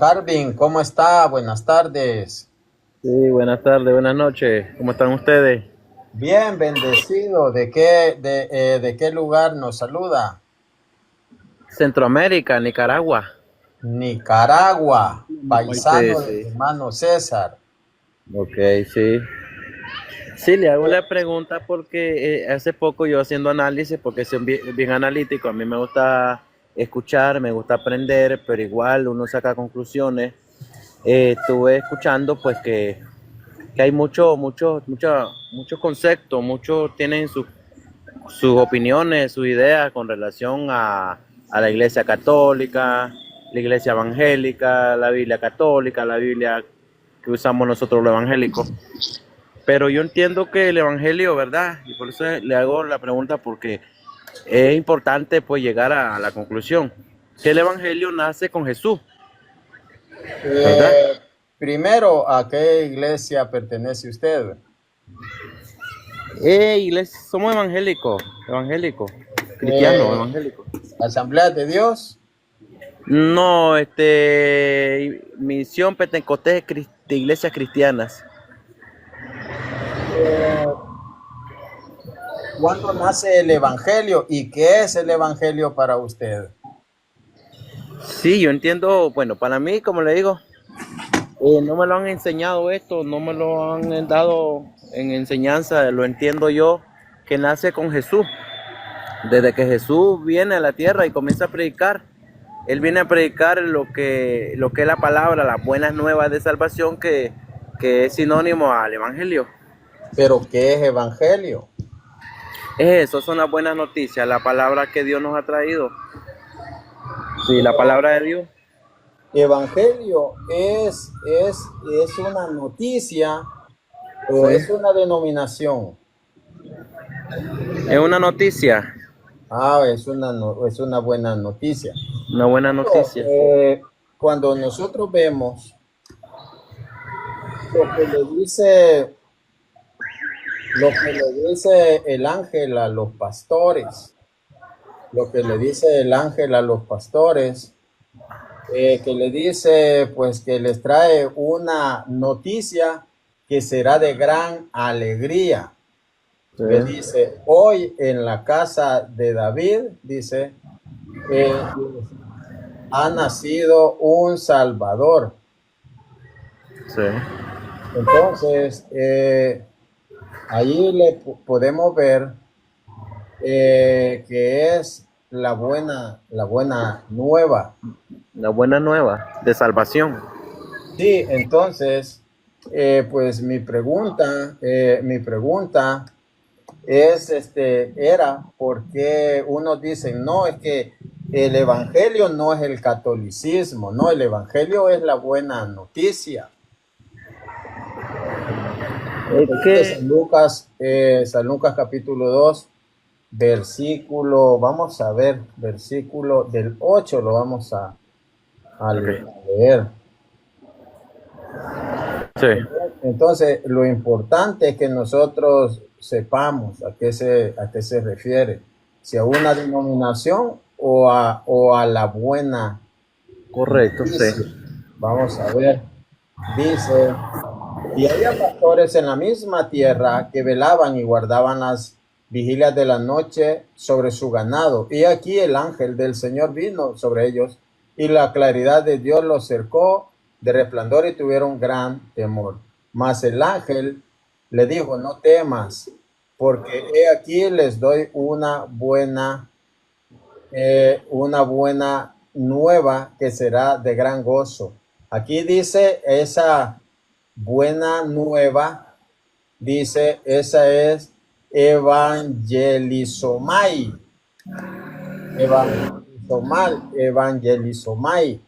Harvin, ¿cómo está? Buenas tardes. Sí, buenas tardes, buenas noches. ¿Cómo están ustedes? Bien, bendecido. ¿De qué lugar nos saluda? Centroamérica, Nicaragua. Nicaragua, Sí, paisano del sí. hermano César. Ok, sí. Sí, le hago la pregunta porque hace poco yo haciendo análisis, porque soy bien analítico, a mí me gusta escuchar, me gusta aprender, pero igual uno saca conclusiones. Estuve escuchando pues que hay muchos conceptos, muchos tienen sus opiniones, sus ideas con relación a la iglesia católica, la iglesia evangélica, la Biblia católica, la Biblia que usamos nosotros los evangélicos. Pero yo entiendo que el evangelio, ¿verdad? Y por eso le hago la pregunta porque es importante pues llegar a la conclusión que el evangelio nace con Jesús, ¿verdad? Eh, Primero, ¿a qué iglesia pertenece usted? Iglesia, somos evangélicos, cristianos, Eh, evangélicos. ¿Asamblea de Dios? No, misión Pentecostés de iglesias cristianas. Eh, ¿Cuándo nace el evangelio y qué es el evangelio para usted? Sí, yo entiendo, bueno, para mí, como le digo, no me lo han enseñado esto, no me lo han dado en enseñanza, lo entiendo yo, que nace con Jesús. Desde que Jesús viene a la tierra y comienza a predicar, Él viene a predicar lo que es la palabra, las buenas nuevas de salvación, que es sinónimo al Evangelio. ¿Pero qué es evangelio? Eso son las buenas noticias, la palabra que Dios nos ha traído. Sí, la palabra de Dios. Evangelio es una noticia o Sí. es una denominación. Es una noticia, Ah, es una buena noticia. una buena noticia. Cuando nosotros vemos lo que le dice, lo que le dice el ángel a los pastores, lo que le dice el ángel a los pastores, que le dice pues que les trae una noticia que será de gran alegría. Sí, Que dice, hoy en la casa de David, dice, eh, ha nacido un Salvador. sí. Entonces, ahí podemos ver que es la buena nueva. La buena nueva de salvación. Sí, entonces, pues mi pregunta es, era porque unos dicen, no, es que el evangelio no es el catolicismo, no, el evangelio es la buena noticia. Es Dice que, San Lucas capítulo 2 versículo, vamos a ver, versículo del 8 lo vamos a ok, leer. sí, Entonces, lo importante es que nosotros sepamos a qué se refiere, si a una denominación o a la buena correcto, sí, noticia. Vamos a ver, dice, y había pastores en la misma tierra que velaban y guardaban las vigilias de la noche sobre su ganado. Y aquí el ángel del Señor vino sobre ellos, y la claridad de Dios los cercó de resplandor y tuvieron gran temor. Mas el ángel le dijo, no temas, porque he aquí les doy una buena nueva que será de gran gozo. Aquí dice esa buena nueva, dice, esa es evangelizomai, evangelizomai,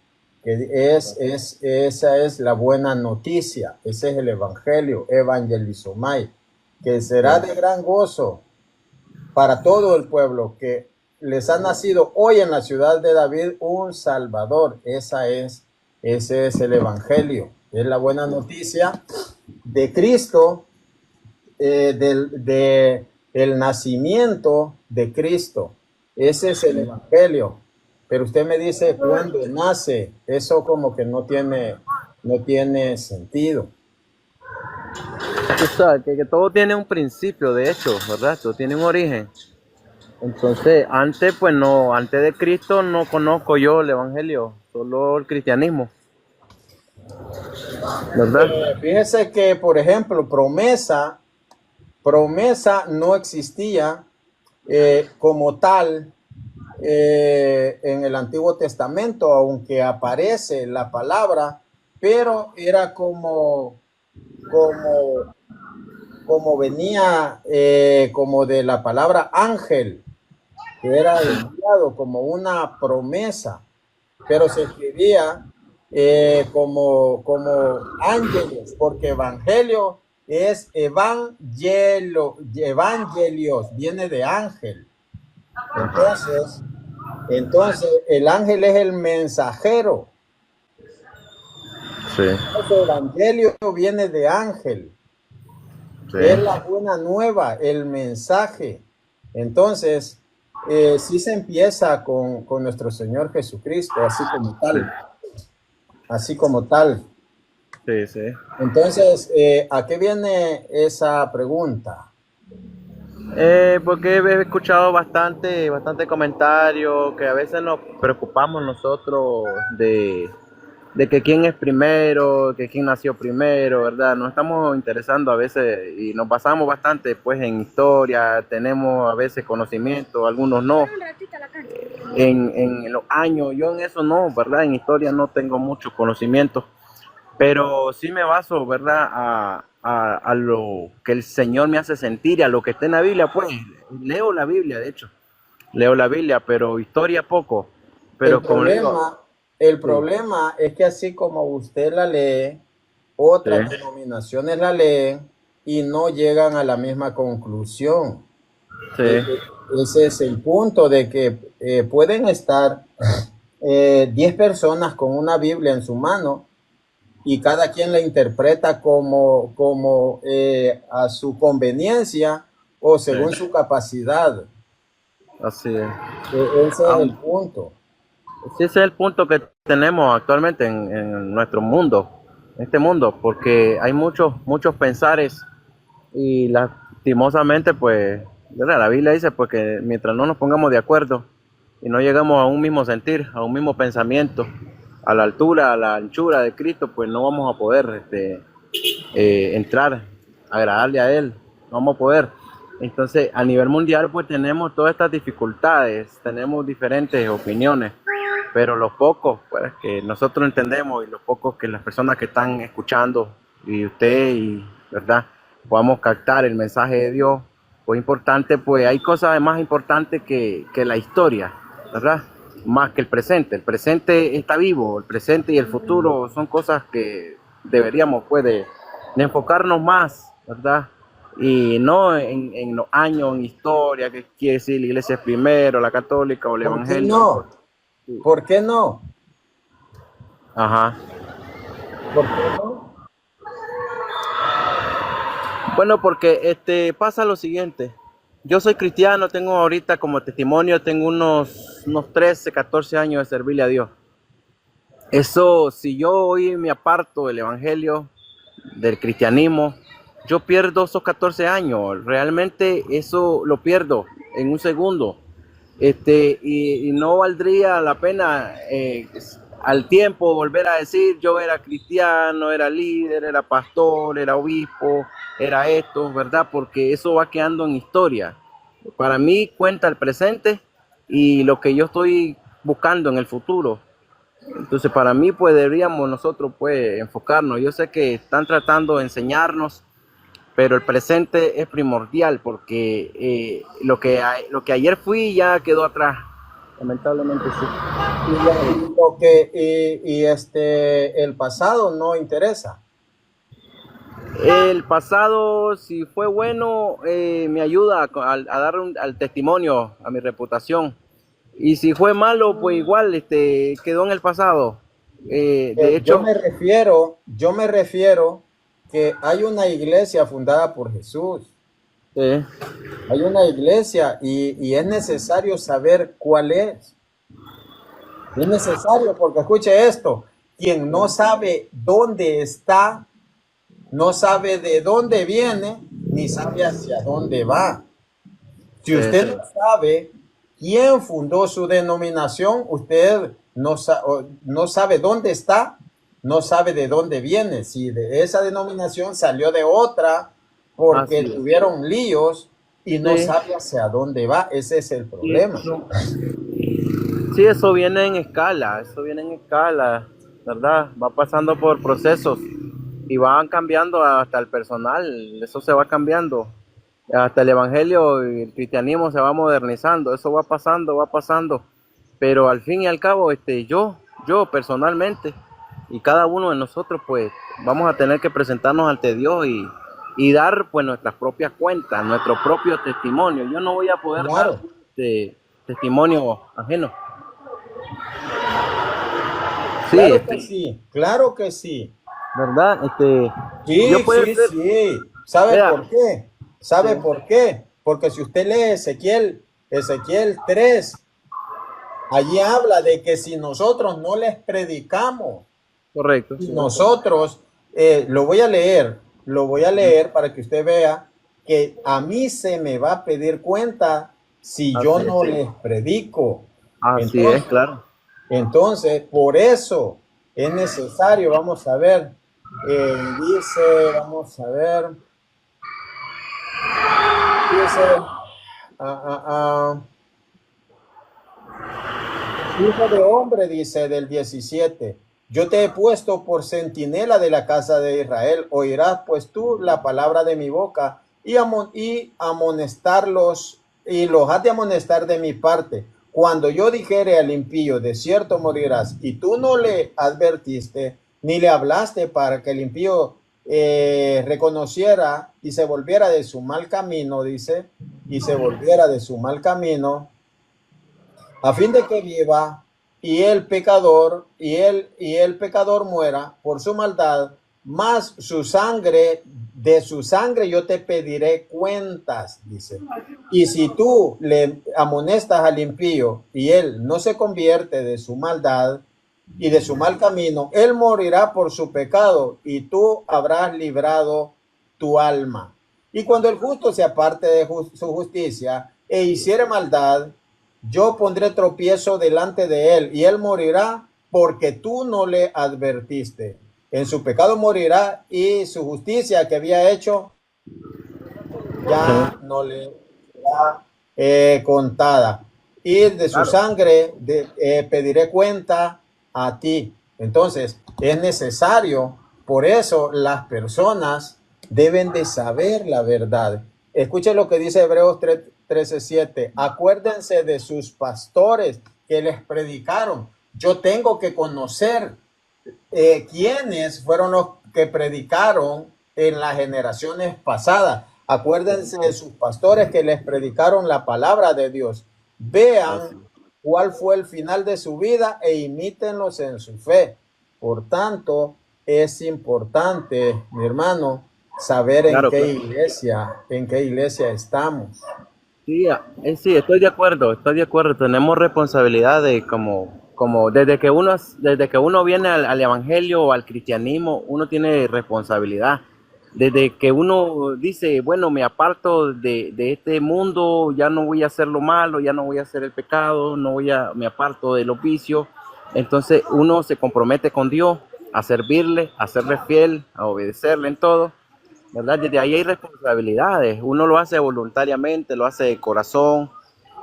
que esa es la buena noticia, ese es el evangelio, evangelizomai, que será de gran gozo para todo el pueblo, que les ha nacido hoy en la ciudad de David un Salvador. Ese es el Evangelio. Es la buena noticia de Cristo, el nacimiento de Cristo. Ese es el Evangelio. pero usted me dice cuándo nace. Eso como que no tiene sentido. Tú sabes que todo tiene un principio, de hecho, ¿verdad? Todo tiene un origen. Entonces, antes, pues no, antes de Cristo no conozco yo el Evangelio, solo el cristianismo, ¿verdad? Fíjese que, por ejemplo, promesa no existía como tal en el Antiguo Testamento, aunque aparece la palabra, pero era como, como venía como de la palabra ángel, que era enviado como una promesa, pero se escribía como ángeles, porque evangelio es evangelios, viene de ángel. Entonces el ángel es el mensajero. Sí, El evangelio viene de ángel. sí, Es la buena nueva, el mensaje. Entonces, sí se empieza con nuestro Señor Jesucristo, sí, así como tal. sí, sí. Entonces, ¿a qué viene esa pregunta? Porque he escuchado bastante comentario que a veces nos preocupamos nosotros de que quién es primero, que quién nació primero, ¿verdad? Nos estamos interesando a veces y nos basamos bastante pues en historia, tenemos a veces conocimiento, algunos no, en los años, yo en eso no, ¿verdad? En historia no tengo mucho conocimiento, pero sí me baso, ¿verdad? A lo que el Señor me hace sentir y a lo que está en la Biblia, pues leo la Biblia, de hecho, leo la Biblia, pero historia poco, El pero como le digo, problema, el sí, problema es que así como usted la lee, sí, otras denominaciones la leen y no llegan a la misma conclusión. sí, Ese es el punto de que pueden estar 10 personas con una Biblia en su mano y cada quien la interpreta como a su conveniencia o sí, según su capacidad. así es. Ese es el punto. Sí, ese es el punto que tenemos actualmente en nuestro mundo, en este mundo, porque hay muchos pensares y lastimosamente, pues, ¿verdad? La Biblia dice pues que mientras no nos pongamos de acuerdo y no llegamos a un mismo sentir, a un mismo pensamiento, a la altura, a la anchura de Cristo, pues no vamos a poder entrar, agradarle a Él, no vamos a poder. Entonces, a nivel mundial, pues tenemos todas estas dificultades, tenemos diferentes opiniones, pero los pocos pues, que nosotros entendemos y los pocos que las personas que están escuchando y usted y verdad podamos captar el mensaje de Dios, pues importante, pues hay cosas más importantes que la historia, ¿verdad? Más que el presente. El presente está vivo, el presente y el futuro son cosas que deberíamos pues de enfocarnos más, ¿verdad? Y no en los años, en historia, que quiere decir la iglesia es primero, la católica o el ¿Por qué evangelio. no? ¿Por qué no? Ajá. ¿Por qué no? Bueno, porque pasa lo siguiente. Yo soy cristiano, tengo ahorita como testimonio, tengo unos 13, 14 años de servirle a Dios. Eso, si yo hoy me aparto del evangelio, del cristianismo, yo pierdo esos 14 años. Realmente eso lo pierdo en un segundo. Y no valdría la pena al tiempo volver a decir yo era cristiano, era líder, era pastor, era obispo, era esto, ¿verdad? Porque eso va quedando en historia. Para mí cuenta el presente y lo que yo estoy buscando en el futuro. Entonces para mí pues deberíamos nosotros pues enfocarnos. Yo sé que están tratando de enseñarnos, pero el presente es primordial porque lo que ayer fui ya quedó atrás. Lamentablemente sí. El pasado no interesa. El pasado, si fue bueno, me ayuda a dar al testimonio, a mi reputación. Y si fue malo, pues igual quedó en el pasado. De hecho, Yo me refiero que hay una iglesia fundada por Jesús. eh, Hay una iglesia y es necesario saber cuál es. Es necesario porque escuche esto, quien no sabe dónde está, no sabe de dónde viene, ni sabe hacia dónde va. Si Sí, usted sí, no sabe quién fundó su denominación, usted no sabe dónde está, no sabe de dónde viene. Si de esa denominación salió de otra porque así es. tuvieron líos y no Sí, sabe hacia dónde va, ese es el sí, problema. sí, eso viene en escala, ¿verdad? Va pasando por procesos y van cambiando hasta el personal, eso se va cambiando. Hasta el evangelio y el cristianismo se va modernizando, eso va pasando, pero al fin y al cabo, yo personalmente y cada uno de nosotros, pues, vamos a tener que presentarnos ante Dios y dar, pues, nuestras propias cuentas, nuestro propio testimonio. Yo no voy a poder dar Claro, testimonio ajeno. Sí, claro que sí, claro que sí. ¿verdad? Yo Sí, puedo sí, ser, sí. ¿Sabe vea, por qué? sí, ¿Sabe por qué? Porque si usted lee Ezequiel 3, allí habla de que si nosotros no les predicamos, correcto, si sí. nosotros, lo voy a leer para que usted vea que a mí se me va a pedir cuenta si yo Así es, no les predico. así es, Entonces, claro. por eso es necesario, vamos a ver, vamos a ver, dice, ah, ah, ah, hijo de hombre, dice del 17, yo te he puesto por centinela de la casa de Israel, oirás pues tú la palabra de mi boca y amonestarlos, y los has de amonestar de mi parte. Cuando yo dijere al impío, de cierto morirás, y tú no le advertiste, ni le hablaste para que el impío reconociera y se volviera de su mal camino, dice, y se volviera de su mal camino, a fin de que viva y el pecador muera por su maldad, más su sangre, de su sangre yo te pediré cuentas, dice. Y si tú le amonestas al impío y él no se convierte de su maldad y de su mal camino, él morirá por su pecado y tú habrás librado tu alma. Y cuando el justo se aparte de su justicia e hiciere maldad, yo pondré tropiezo delante de él y él morirá porque tú no le advertiste. En su pecado morirá y su justicia que había hecho Sí, ya no le será contada. Y de su claro. sangre pediré cuenta a ti. Entonces, es necesario, por eso las personas deben de saber la verdad. Escuchen lo que dice Hebreos 13:7. Acuérdense de sus pastores que les predicaron. Yo tengo que conocer quiénes fueron los que predicaron en las generaciones pasadas. Acuérdense de sus pastores que les predicaron la palabra de Dios. Vean Así. cuál fue el final de su vida e imítenlos en su fe. Por tanto, es importante, mi hermano, saber Claro, claro. en qué iglesia estamos. Sí, sí, estoy de acuerdo. Tenemos responsabilidad de como desde que uno viene al evangelio o al cristianismo, uno tiene responsabilidad. Desde que uno dice, bueno, me aparto de este mundo, ya no voy a hacer lo malo, ya no voy a hacer el pecado, me aparto de los vicios. Entonces uno se compromete con Dios a servirle, a serle fiel, a obedecerle en todo. ¿Verdad? Desde ahí hay responsabilidades. Uno lo hace voluntariamente, lo hace de corazón.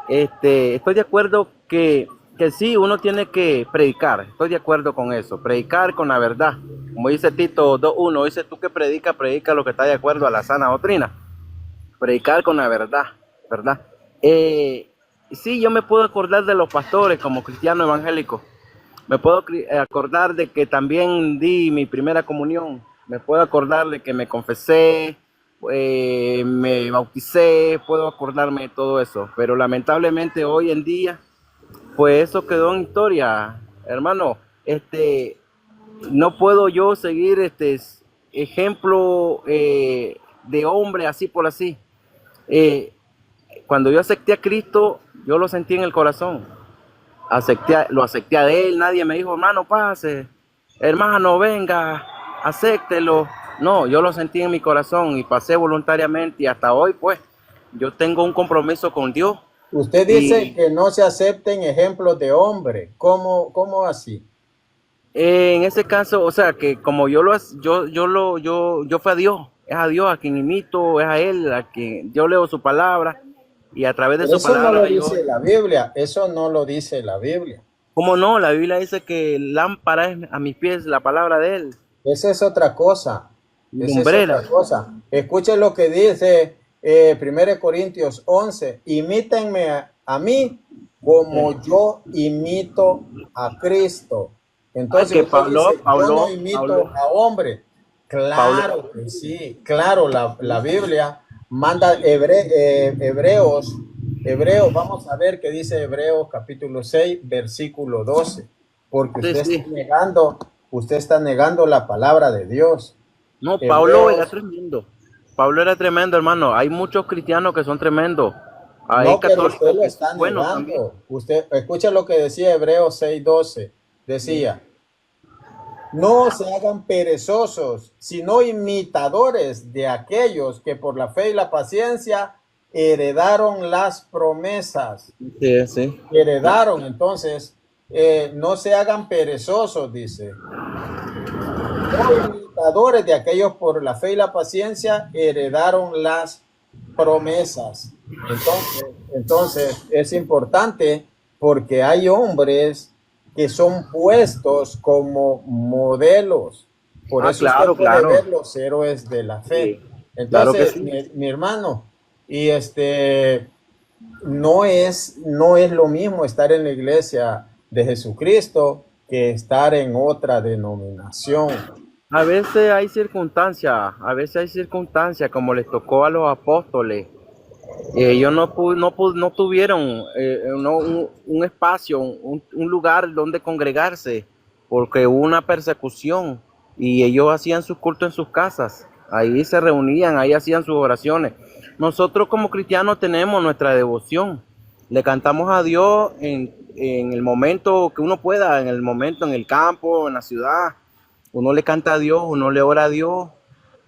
Estoy de acuerdo que sí, uno tiene que predicar. Estoy de acuerdo con eso. Predicar con la verdad. Como dice Tito 2:1, dice tú que predica lo que está de acuerdo a la sana doctrina. Predicar con la verdad, ¿verdad? Sí, yo me puedo acordar de los pastores como cristiano evangélico. Me puedo acordar de que también di mi primera comunión. Me puedo acordar de que me confesé, me bauticé, puedo acordarme de todo eso. Pero lamentablemente hoy en día, pues eso quedó en historia, hermano. No puedo yo seguir ejemplo de hombre así por así. Eh, Cuando yo acepté a Cristo, yo lo sentí en el corazón. lo acepté a él, nadie me dijo, hermano, pase, hermano, venga, acéptelo. No, yo lo sentí en mi corazón y pasé voluntariamente y hasta hoy, pues, yo tengo un compromiso con Dios. Usted dice Y que no se acepten ejemplos de hombre. ¿Cómo así? en ese caso, o sea, que como yo fui a Dios, es a Dios a quien imito, es a Él a quien yo leo su palabra y a través de Pero su eso no lo palabra yo, dice la Biblia. Eso no lo dice la Biblia. ¿cómo no? La Biblia dice que lámpara es a mis pies la palabra de Él, Esa es otra cosa. Esa es lumbrera. otra cosa. Escuchen lo que dice 1 Corintios 11. Imítenme a mí como yo imito a Cristo. Ah, Entonces que usted dice, yo no Pablo, imito a hombre. Pablo, Claro que sí. Claro, la Biblia manda Hebreos, vamos a ver qué dice Hebreos capítulo 6, versículo 12. Porque sí, sí. usted está negando la palabra de Dios. No, Pablo era Hebreos, tremendo. Pablo era tremendo, hermano. Hay muchos cristianos que son tremendos. Hay no, pero usted católicos lo que son está buenos también. negando. Usted, escucha lo que decía Hebreos 6:12. Decía, no se hagan perezosos, sino imitadores de aquellos que por la fe y la paciencia heredaron las promesas. Sí, sí. Heredaron, entonces, no se hagan perezosos, dice. No imitadores de aquellos por la fe y la paciencia heredaron las promesas. Entonces es importante porque hay hombres que son puestos como modelos. Por Ah, eso usted claro, puede claro. ver los héroes de la fe. Sí, claro que Entonces, sí. mi hermano, y no es lo mismo estar en la iglesia de Jesucristo que estar en otra denominación. A veces hay circunstancias como les tocó a los apóstoles. Ellos no tuvieron un espacio, un lugar donde congregarse, porque hubo una persecución y ellos hacían sus cultos en sus casas. Ahí se reunían, ahí hacían sus oraciones. Nosotros como cristianos tenemos nuestra devoción. Le cantamos a Dios en el momento que uno pueda, en el momento, en el campo, en la ciudad. Uno le canta a Dios, uno le ora a Dios,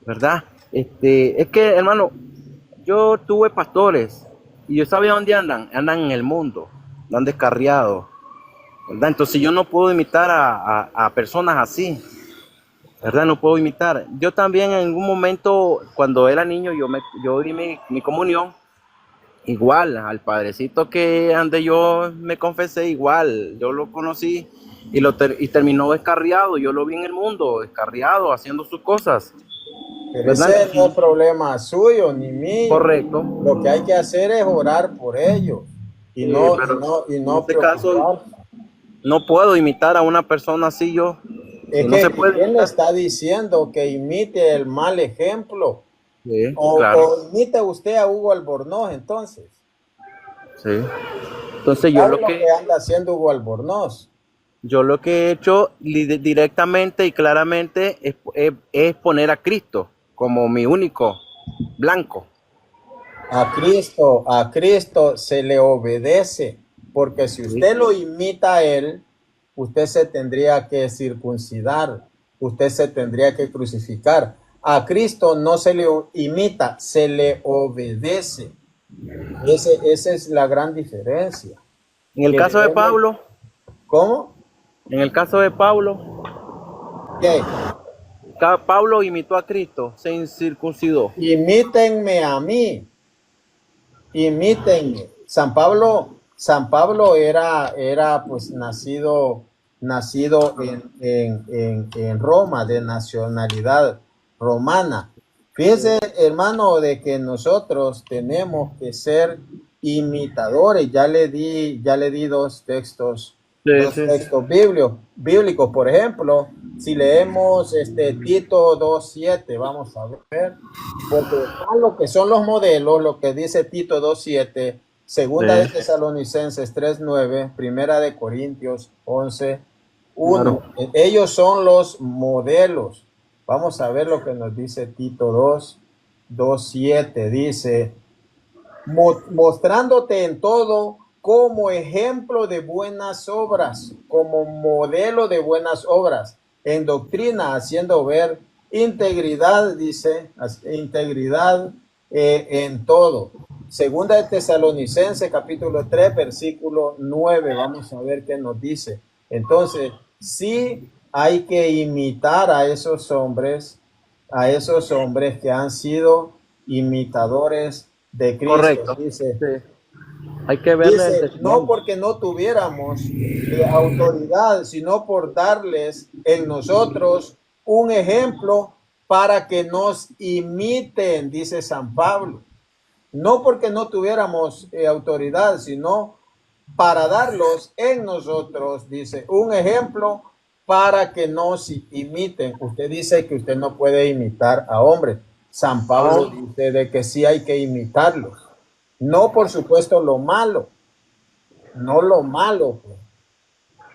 ¿verdad? Es que, hermano, yo tuve pastores y yo sabía dónde andan en el mundo, andan descarriados, ¿verdad? Entonces yo no puedo imitar a personas así, ¿verdad? No puedo imitar. Yo también en un momento, cuando era niño, yo di mi comunión, igual, al padrecito que ande yo me confesé, igual, yo lo conocí y terminó descarriado, yo lo vi en el mundo, descarriado, haciendo sus cosas, Pero ¿verdad? ese no es Entonces, problema suyo ni mío. correcto. Lo que hay que hacer es orar por ellos y no, y Pero no, y en no este caso, preocuparse. no puedo imitar a una persona así yo. Es Si no se que, puede ¿quién le imitar. está diciendo que imite el mal ejemplo? Sí, O, claro. o imite usted a Hugo Albornoz, entonces. Sí. Entonces ¿Sabe lo que anda haciendo Hugo Albornoz? yo lo que he hecho directamente y claramente es poner a Cristo como mi único blanco. A Cristo se le obedece, porque si Sí. usted lo imita a él, usted se tendría que circuncidar, usted se tendría que crucificar. A Cristo no se le imita, se le obedece. Esa es la gran diferencia. En el Que caso de debemos, Pablo, ¿cómo? en el caso de Pablo, ¿Qué? Pablo imitó a Cristo, se incircuncidó. Imítenme a mí, imítenme. San Pablo era pues nacido en Roma, de nacionalidad romana. Fíjese, hermano, de que nosotros tenemos que ser imitadores. Ya le di Sí, dos sí. textos bíblicos. Por ejemplo, si leemos Tito 2:7, vamos a ver, porque están lo que son los modelos, lo que dice Tito 2:7, segunda de Sí, Tesalonicenses 3:9, primera de Corintios 11:1. claro. Ellos son los modelos. Vamos a ver lo que nos dice Tito 2:7. Dice, mostrándote en todo como ejemplo de buenas obras, como modelo de buenas obras, en doctrina, haciendo ver integridad, dice, integridad en todo. Segunda de Tesalonicenses, capítulo 3, versículo 9. Vamos a ver qué nos dice. Entonces, sí hay que imitar a esos hombres que han sido imitadores de Cristo. Correcto. Dice, Sí. Hay que verle el no testimonio. porque no tuviéramos autoridad, sino por darles en nosotros un ejemplo para que nos imiten, dice San Pablo. No porque no tuviéramos autoridad, sino para darlos en nosotros, dice, un ejemplo para que nos imiten. Usted dice que usted no puede imitar a hombres. San Pablo dice de que sí hay que imitarlos. No, por supuesto, lo malo. No lo malo. Pues.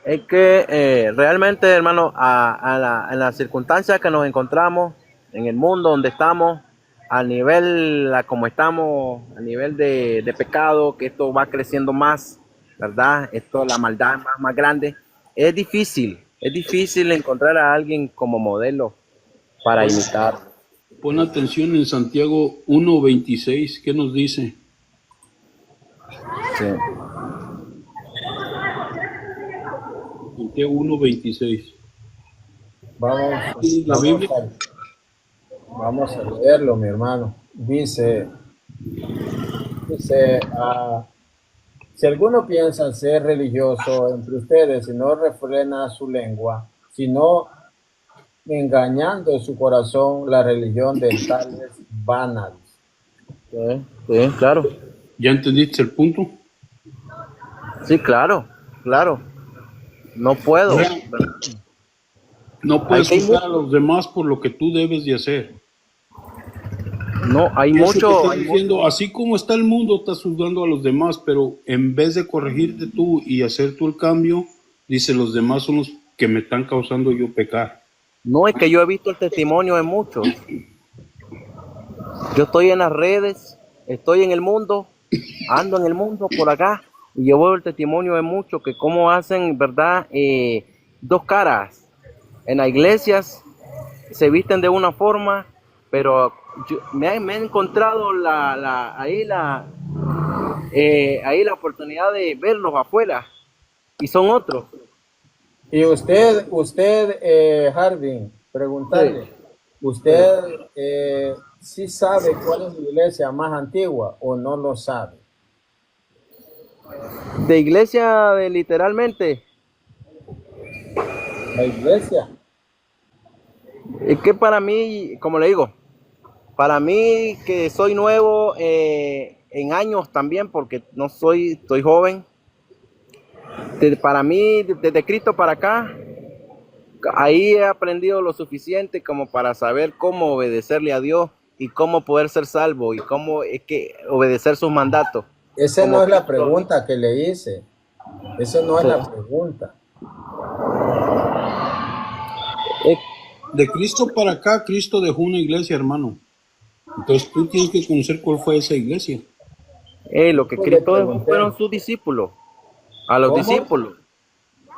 Es que realmente, hermano, en las circunstancias que nos encontramos, en el mundo donde estamos, a nivel, como estamos, a nivel de pecado, que esto va creciendo más, ¿verdad? Esto, la maldad más grande, es difícil encontrar a alguien como modelo para imitar. Pon atención en Santiago 1:26, ¿qué nos dice? Sí. Santiago 1:26. Vamos a leerlo, mi hermano. Dice, si alguno piensa ser religioso entre ustedes y no refrena su lengua, sino engañando su corazón, la religión de tales vana. Sí, claro. ¿Ya entendiste el punto? Sí, claro. No puedo. No puedes juzgar a los demás por lo que tú debes de hacer. No, hay mucho. Así como está el mundo, estás juzgando a los demás, pero en vez de corregirte tú y hacer tú el cambio, dice, los demás son los que me están causando yo pecar. No, es que yo he visto el testimonio de muchos. Yo estoy en las redes, estoy en el mundo, ando en el mundo por acá, y yo veo el testimonio de muchos que cómo hacen, ¿verdad? Dos caras. En las iglesias se visten de una forma, pero me he encontrado ahí la oportunidad de verlos afuera, y son otros. Y usted, Harding, preguntarle, sí. ¿Usted sí sabe cuál es la iglesia más antigua o no lo sabe? ¿De iglesia literalmente? La iglesia. Es que para mí, como le digo, para mí que soy nuevo en años también, porque estoy joven. Para mí, desde Cristo para acá, ahí he aprendido lo suficiente como para saber cómo obedecerle a Dios y cómo poder ser salvo y cómo es que obedecer sus mandatos. Esa no es la pregunta que le hice. Esa no es la pregunta. De Cristo para acá, Cristo dejó una iglesia, hermano. Entonces tú tienes que conocer cuál fue esa iglesia. Lo que Cristo dejó fueron sus discípulos. A los discípulos.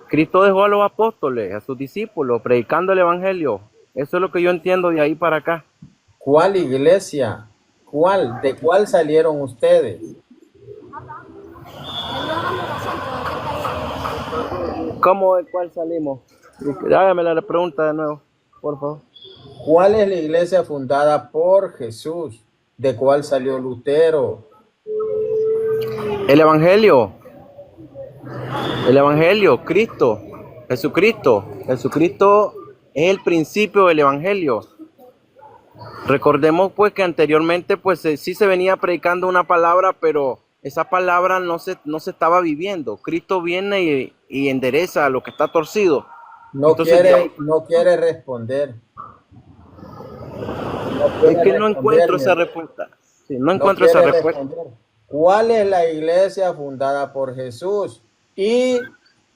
Cristo dejó a los apóstoles, a sus discípulos, predicando el evangelio. Eso es lo que yo entiendo de ahí para acá. ¿Cuál iglesia? ¿Cuál? ¿De cuál salieron ustedes? ¿Cómo de cuál salimos? Hágame la pregunta de nuevo, por favor. ¿Cuál es la iglesia fundada por Jesús? ¿De cuál salió Lutero? El evangelio. El evangelio, Cristo, Jesucristo. Jesucristo es el principio del evangelio. Recordemos pues que anteriormente pues sí se venía predicando una palabra, pero esa palabra no se estaba viviendo. Cristo viene y endereza lo que está torcido. No quiere responder. Es que no encuentro esa respuesta. Sí, no encuentro esa respuesta. ¿Cuál es la iglesia fundada por Jesús? ¿Y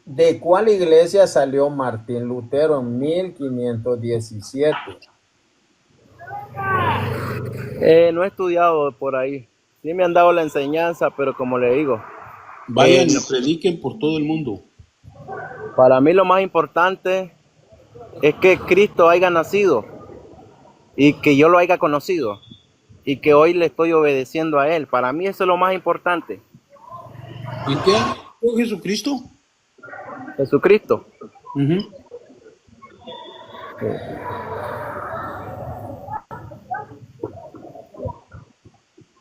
de cuál iglesia salió Martín Lutero en 1517? No he estudiado por ahí. Sí me han dado la enseñanza, pero como le digo, Vayan Eh, y prediquen por todo el mundo. para mí lo más importante es que Cristo haya nacido y que yo lo haya conocido y que hoy le estoy obedeciendo a Él. Para mí eso es lo más importante. ¿En qué año nació Jesucristo? Jesucristo. Ujú.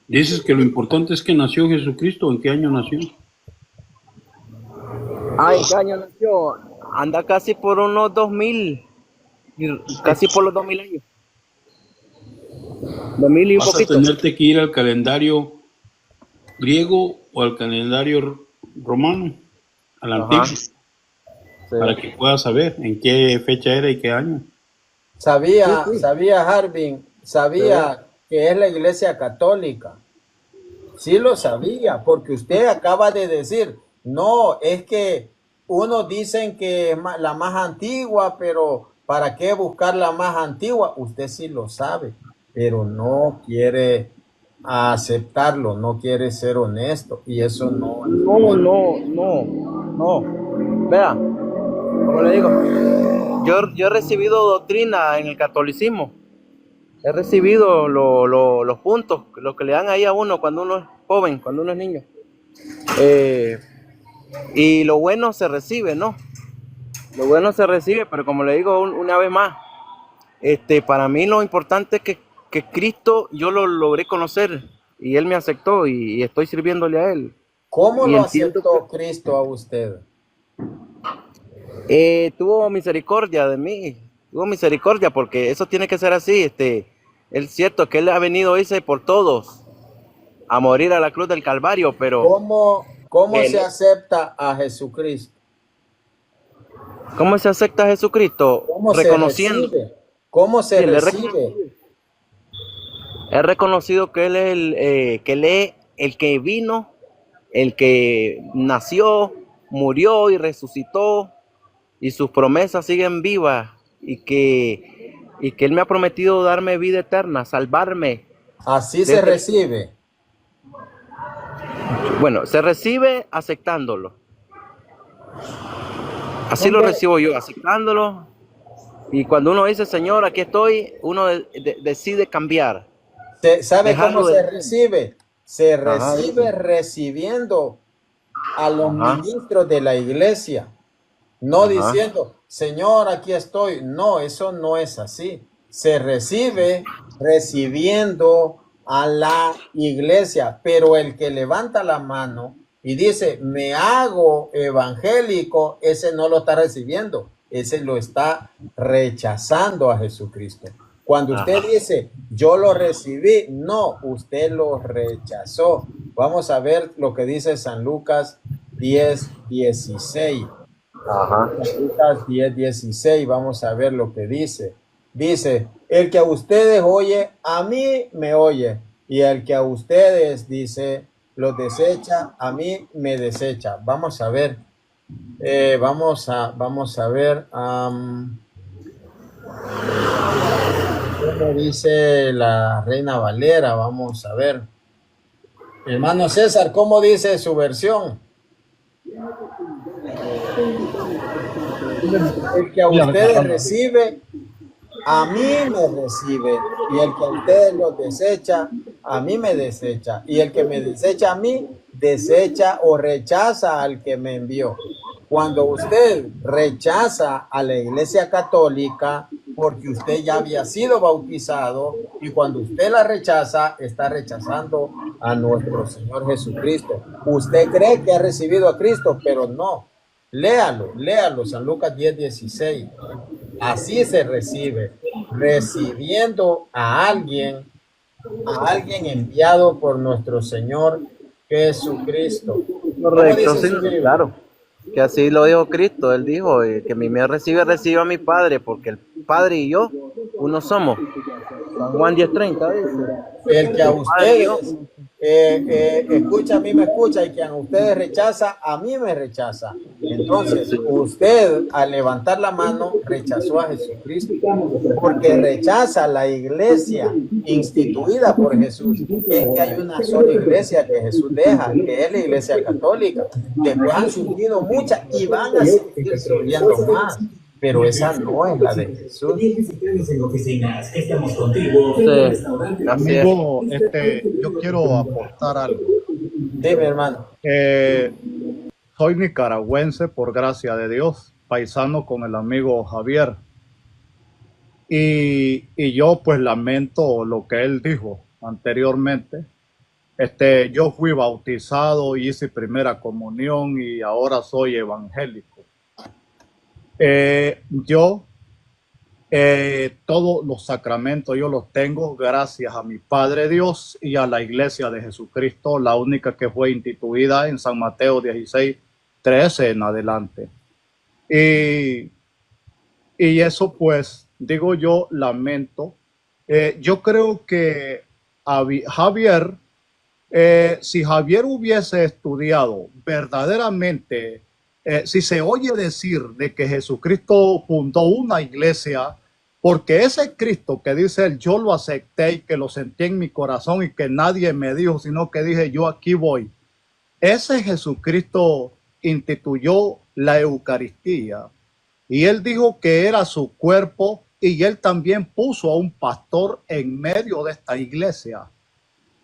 Dices que lo importante es que nació Jesucristo. ¿En qué año nació? ¿En qué año nació? Anda casi por unos 2000, casi por los 2000 años. 2000 y un Vas a poquito. tenerte que ir al calendario griego o al calendario romano, al Ajá. antiguo, Sí. para que puedas saber en qué fecha era y qué año. Sabía, Sí. sabía Harbin, sabía que es la iglesia católica. Sí lo sabía, porque usted acaba de decir, no, es que unos dicen que es la más antigua, pero ¿para qué buscar la más antigua? Usted sí lo sabe, pero no quiere aceptarlo, no quiere ser honesto, y eso no es No, bueno. no, no, no. Vea, como le digo, yo he recibido doctrina en el catolicismo. He recibido los puntos, lo que le dan ahí a uno cuando uno es joven, cuando uno es niño. Eh, y lo bueno se recibe, ¿no? Lo bueno se recibe, pero como le digo una vez más, para mí lo importante es que Cristo yo lo logré conocer y Él me aceptó y estoy sirviéndole a Él. ¿Cómo Y lo entiendo que aceptó Cristo a usted? tuvo misericordia de mí, tuvo misericordia porque eso tiene que ser así. Es cierto que Él ha venido, dice, por todos a morir a la cruz del Calvario, pero ¿Cómo Él, se acepta a Jesucristo? ¿cómo se acepta a Jesucristo? ¿Cómo se Reconociendo, recibe? ¿Cómo se sí, recibe? he reconocido que Él es el que vino, el que nació, murió y resucitó y sus promesas siguen vivas y que Él me ha prometido darme vida eterna, salvarme Así de se este. recibe. Bueno, se recibe aceptándolo. Así lo ¿Dónde- recibo yo, aceptándolo. Y cuando uno dice, Señor, aquí estoy, uno decide cambiar, ¿Sabe cómo dejarlo del se mundo. recibe? Se Ajá, recibe recibiendo a los ajá, ministros de la iglesia, no ajá. diciendo, Señor, aquí estoy. No, eso no es así. Se recibe recibiendo a la iglesia, pero el que levanta la mano y dice, me hago evangélico, ese no lo está recibiendo, ese lo está rechazando a Jesucristo. Cuando usted Ajá. dice, yo lo recibí, no, usted lo rechazó. Vamos a ver lo que dice San Lucas 10:16. Ajá. San Lucas 10:16, vamos a ver lo que dice. Dice, el que a ustedes oye, a mí me oye. Y el que a ustedes, dice, los desecha, a mí me desecha. Vamos a ver, vamos a ver cómo dice la Reina Valera. Vamos a ver. Hermano César, ¿cómo dice su versión? El que a ustedes recibe, a mí me recibe, y el que a ustedes los desecha, a mí me desecha, y el que me desecha a mí, desecha o rechaza al que me envió. Cuando usted rechaza a la Iglesia Católica, porque usted ya había sido bautizado, y cuando usted la rechaza, está rechazando a nuestro Señor Jesucristo. Usted cree que ha recibido a Cristo, pero no. Léalo, San Lucas 10:16. Así se recibe, recibiendo a alguien enviado por nuestro Señor Jesucristo. ¿Cómo Correcto, dice sí, su Biblia? claro. Que así lo dijo Cristo. Él dijo que mi me recibe, recibe a mi Padre, porque el Padre y yo, uno somos. San Juan 10:30 dice. El que a El Padre y yo, ustedes, escucha, a mí me escucha, y quien a ustedes rechaza, a mí me rechaza. Entonces, Sí, usted al levantar la mano rechazó a Jesucristo, porque rechaza la iglesia instituida por Jesús. Es que hay una sola iglesia que Jesús deja, que es la iglesia católica. Después han surgido muchas y van a seguir surgiendo más, pero esa no es la de Jesús. sí, así es. Amigo, yo quiero aportar algo. Dime, hermano. Eh, Soy nicaragüense por gracia de Dios, paisano con el amigo Javier. Y yo pues lamento lo que él dijo anteriormente. Yo fui bautizado, hice primera comunión y ahora soy evangélico. Yo todos los sacramentos yo los tengo gracias a mi Padre Dios y a la Iglesia de Jesucristo, la única que fue instituida en San Mateo 16:13 en adelante. Y eso pues, digo yo, lamento. Yo creo que Javier, si Javier hubiese estudiado verdaderamente, si se oye decir de que Jesucristo fundó una iglesia, porque ese Cristo que dice él, yo lo acepté y que lo sentí en mi corazón y que nadie me dijo, sino que dije, yo aquí voy. Ese Jesucristo instituyó la Eucaristía y él dijo que era su cuerpo y él también puso a un pastor en medio de esta iglesia.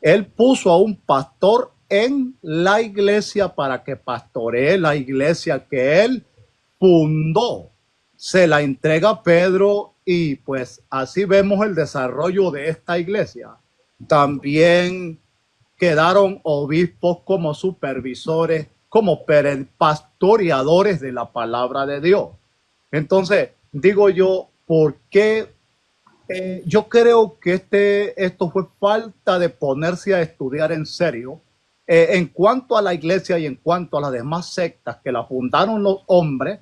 Él puso a un pastor en la iglesia para que pastoree la iglesia que él fundó. Se la entrega a Pedro y pues así vemos el desarrollo de esta iglesia. También quedaron obispos como supervisores, como pastoreadores de la palabra de Dios. Entonces, digo yo, ¿por qué? Yo creo que esto fue falta de ponerse a estudiar en serio. En cuanto a la iglesia y en cuanto a las demás sectas que la fundaron los hombres,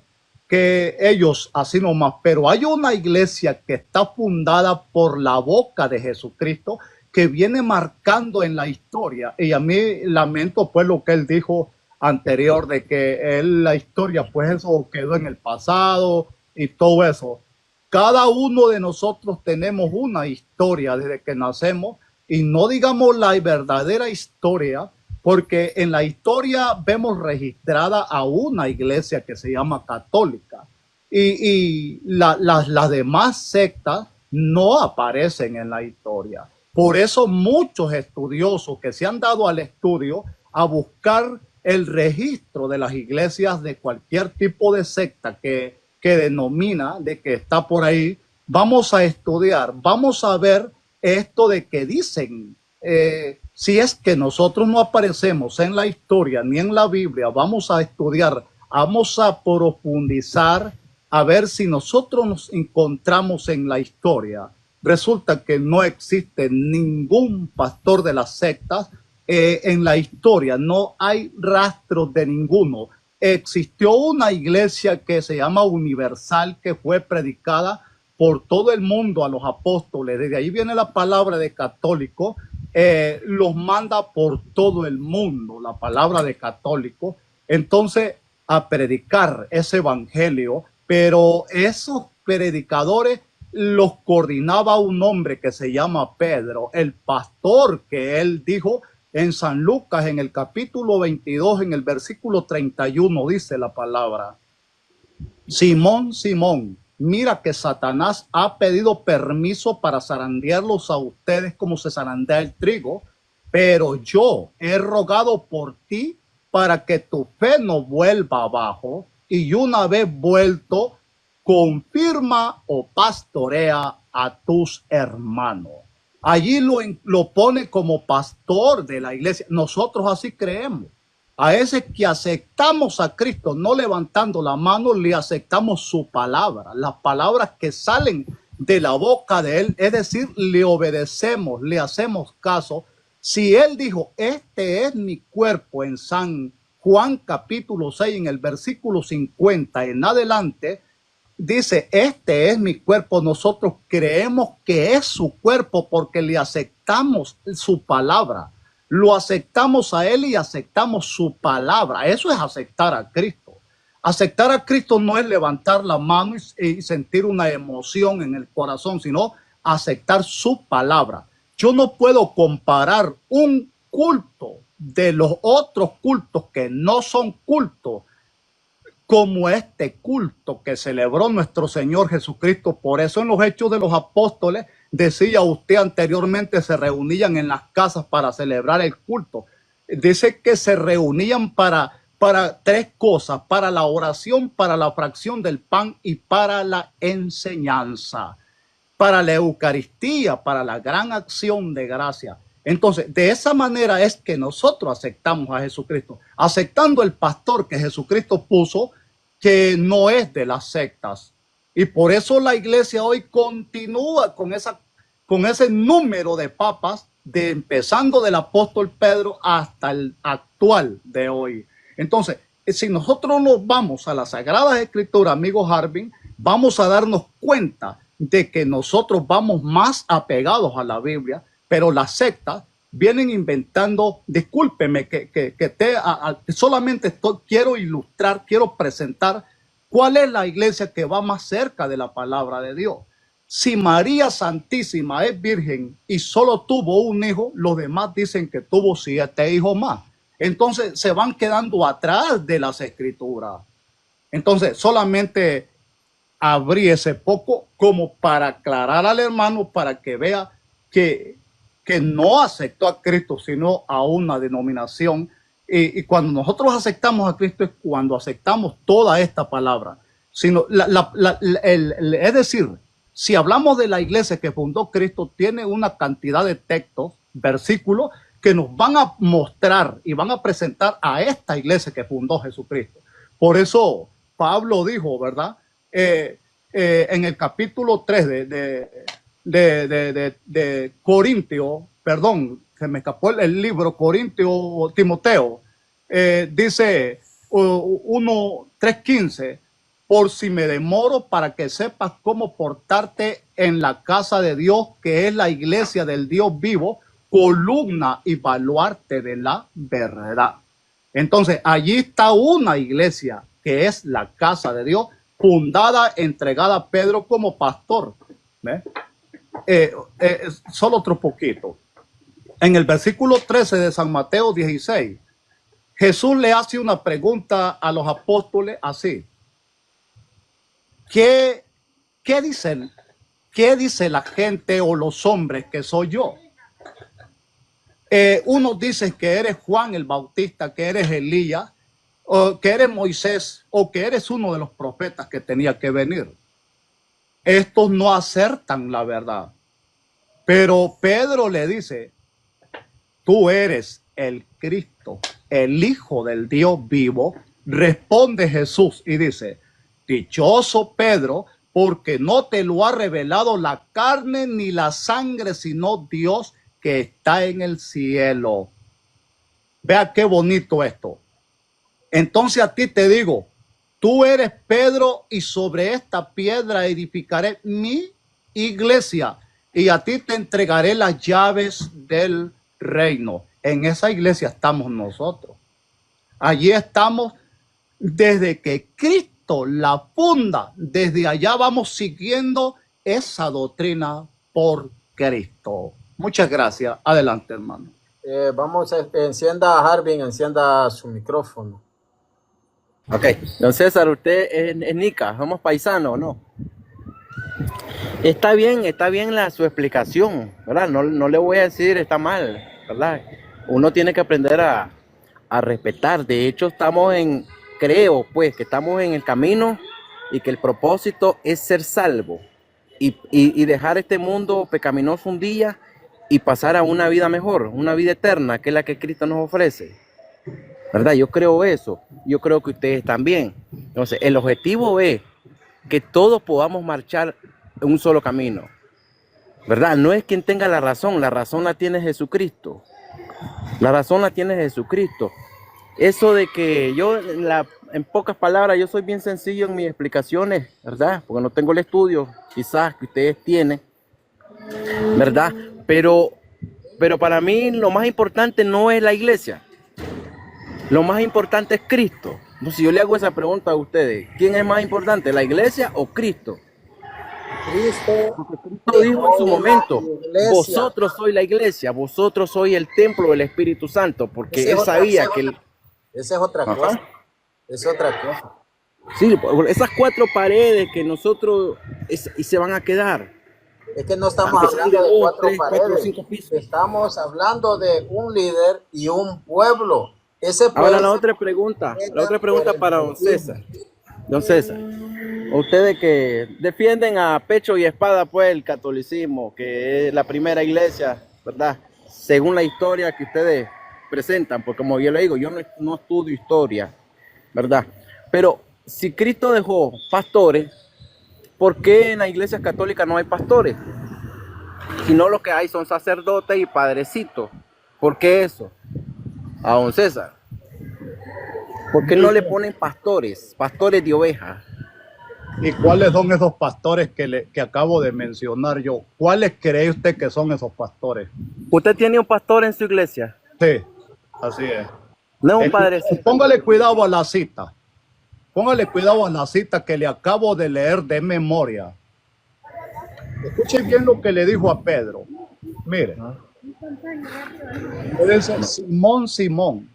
que ellos así nomás, pero hay una iglesia que está fundada por la boca de Jesucristo, que viene marcando en la historia. Y a mí lamento pues lo que él dijo anterior, de que la historia pues eso quedó en el pasado y todo eso. Cada uno de nosotros tenemos una historia desde que nacemos, y no digamos la verdadera historia, porque en la historia vemos registrada a una iglesia que se llama católica, y las demás sectas no aparecen en la historia. Por eso muchos estudiosos que se han dado al estudio a buscar el registro de las iglesias de cualquier tipo de secta que denomina, de que está por ahí, vamos a estudiar, vamos a ver esto de que dicen, si es que nosotros no aparecemos en la historia ni en la Biblia, vamos a estudiar, vamos a profundizar, a ver si nosotros nos encontramos en la historia. Resulta que no existe ningún pastor de las sectas en la historia, no hay rastros de ninguno. Existió una iglesia que se llama Universal, que fue predicada por todo el mundo a los apóstoles. Desde ahí viene la palabra de católico. Los manda por todo el mundo, la palabra de católico. Entonces, a predicar ese evangelio, pero esos predicadores los coordinaba un hombre que se llama Pedro, el pastor que él dijo en San Lucas, en el capítulo 22, en el versículo 31, dice la palabra: Simón, Simón, mira que Satanás ha pedido permiso para zarandearlos a ustedes como se zarandea el trigo, pero yo he rogado por ti para que tu fe no vuelva abajo, y una vez vuelto, confirma o pastorea a tus hermanos. Allí lo pone como pastor de la iglesia. Nosotros así creemos. A ese que aceptamos a Cristo, no levantando la mano, le aceptamos su palabra, las palabras que salen de la boca de él, es decir, le obedecemos, le hacemos caso. Si él dijo, este es mi cuerpo, en San Juan capítulo 6, en el versículo 50 en adelante, dice, este es mi cuerpo, nosotros creemos que es su cuerpo porque le aceptamos su palabra. Lo aceptamos a Él y aceptamos su palabra. Eso es aceptar a Cristo. Aceptar a Cristo no es levantar la mano y sentir una emoción en el corazón, sino aceptar su palabra. Yo no puedo comparar un culto de los otros cultos que no son cultos como este culto que celebró nuestro Señor Jesucristo. Por eso en los Hechos de los Apóstoles decía usted anteriormente, se reunían en las casas para celebrar el culto. Dice que se reunían para tres cosas: para la oración, para la fracción del pan y para la enseñanza, para la Eucaristía, para la gran acción de gracia. Entonces, de esa manera es que nosotros aceptamos a Jesucristo, aceptando el pastor que Jesucristo puso, que no es de las sectas. Y por eso la iglesia hoy continúa con ese número de papas, empezando del apóstol Pedro hasta el actual de hoy. Entonces, si nosotros nos vamos a las Sagradas Escrituras, amigo Harvin, vamos a darnos cuenta de que nosotros vamos más apegados a la Biblia, pero las sectas vienen inventando, discúlpeme solamente quiero ilustrar, quiero presentar cuál es la iglesia que va más cerca de la palabra de Dios. Si María Santísima es virgen y solo tuvo un hijo, los demás dicen que tuvo 7 hijos más. Entonces se van quedando atrás de las escrituras. Entonces solamente abrí ese poco como para aclarar al hermano, para que vea que no aceptó a Cristo, sino a una denominación. Y cuando nosotros aceptamos a Cristo es cuando aceptamos toda esta palabra. Es decir, si hablamos de la iglesia que fundó Cristo, tiene una cantidad de textos, versículos, que nos van a mostrar y van a presentar a esta iglesia que fundó Jesucristo. Por eso Pablo dijo, ¿verdad? En el capítulo 3 de Corintio, perdón, se me escapó el libro, Timoteo, dice 3:15, por si me demoro, para que sepas cómo portarte en la casa de Dios, que es la iglesia del Dios vivo, columna y baluarte de la verdad. Entonces, allí está una iglesia que es la casa de Dios, fundada, entregada a Pedro como pastor. Solo otro poquito. En el versículo 13 de San Mateo 16, Jesús le hace una pregunta a los apóstoles así: ¿Qué dice la gente o los hombres que soy yo? Unos dicen que eres Juan el Bautista, que eres Elías, o que eres Moisés, o que eres uno de los profetas que tenía que venir. Estos no acertan la verdad. Pero Pedro le dice: tú eres el Cristo, el Hijo del Dios vivo. Responde Jesús y dice: dichoso Pedro, porque no te lo ha revelado la carne ni la sangre, sino Dios que está en el cielo. Vea qué bonito esto. Entonces a ti te digo, tú eres Pedro, y sobre esta piedra edificaré mi iglesia, y a ti te entregaré las llaves del reino. En esa iglesia estamos nosotros. Allí estamos desde que Cristo la funda. Desde allá vamos siguiendo esa doctrina por Cristo. Muchas gracias. Adelante, hermano. Vamos, encienda a Harvin, encienda su micrófono. Ok, don César, usted es Nica, somos paisanos, ¿no? Está bien su explicación, ¿verdad? No le voy a decir está mal, ¿verdad? Uno tiene que aprender a respetar. De hecho, creo pues que estamos en el camino y que el propósito es ser salvo y dejar este mundo pecaminoso un día y pasar a una vida mejor, una vida eterna, que es la que Cristo nos ofrece, ¿verdad? Yo creo eso, yo creo que ustedes también. Entonces, el objetivo es que todos podamos marchar en un solo camino, ¿verdad? No es quien tenga la razón la tiene Jesucristo. La razón la tiene Jesucristo. Eso de que yo, en pocas palabras, yo soy bien sencillo en mis explicaciones, ¿verdad? Porque no tengo el estudio, quizás, que ustedes tienen, ¿verdad? Pero pero para mí lo más importante no es la iglesia. Lo más importante es Cristo. Entonces, si yo le hago esa pregunta a ustedes, ¿quién es más importante, la iglesia o Cristo? Cristo Porque Cristo dijo en su dejó momento, la iglesia. vosotros sois la iglesia, vosotros sois el templo del Espíritu Santo, porque Esa él es otra- sabía esa es que... otra- Esa es otra Ajá. cosa. Es otra cosa. Sí, por esas 4 paredes que nosotros y se van a quedar. Es que no estamos Aunque sean hablando de de 2, 4 3, 4, paredes. 5 pisos. Estamos hablando de un líder y un pueblo. Ese Ahora pueblo la otra pregunta para don César. Don César, ustedes que defienden a pecho y espada pues el catolicismo, que es la primera iglesia, ¿verdad? Según la historia que ustedes presentan, porque como yo le digo, yo no estudio historia, ¿verdad? Pero si Cristo dejó pastores, ¿por qué en la iglesia católica no hay pastores? Si no, lo que hay son sacerdotes y padrecitos. ¿Por qué eso? A don César. ¿Por qué no le ponen pastores de ovejas? ¿Y cuáles son esos pastores que acabo de mencionar yo? ¿Cuáles cree usted que son esos pastores? ¿Usted tiene un pastor en su iglesia? Sí, así es. No es un padrecito. Póngale cuidado a la cita. Póngale cuidado a la cita que le acabo de leer de memoria. Escuche bien lo que le dijo a Pedro. Mire, le dice, Simón, Simón,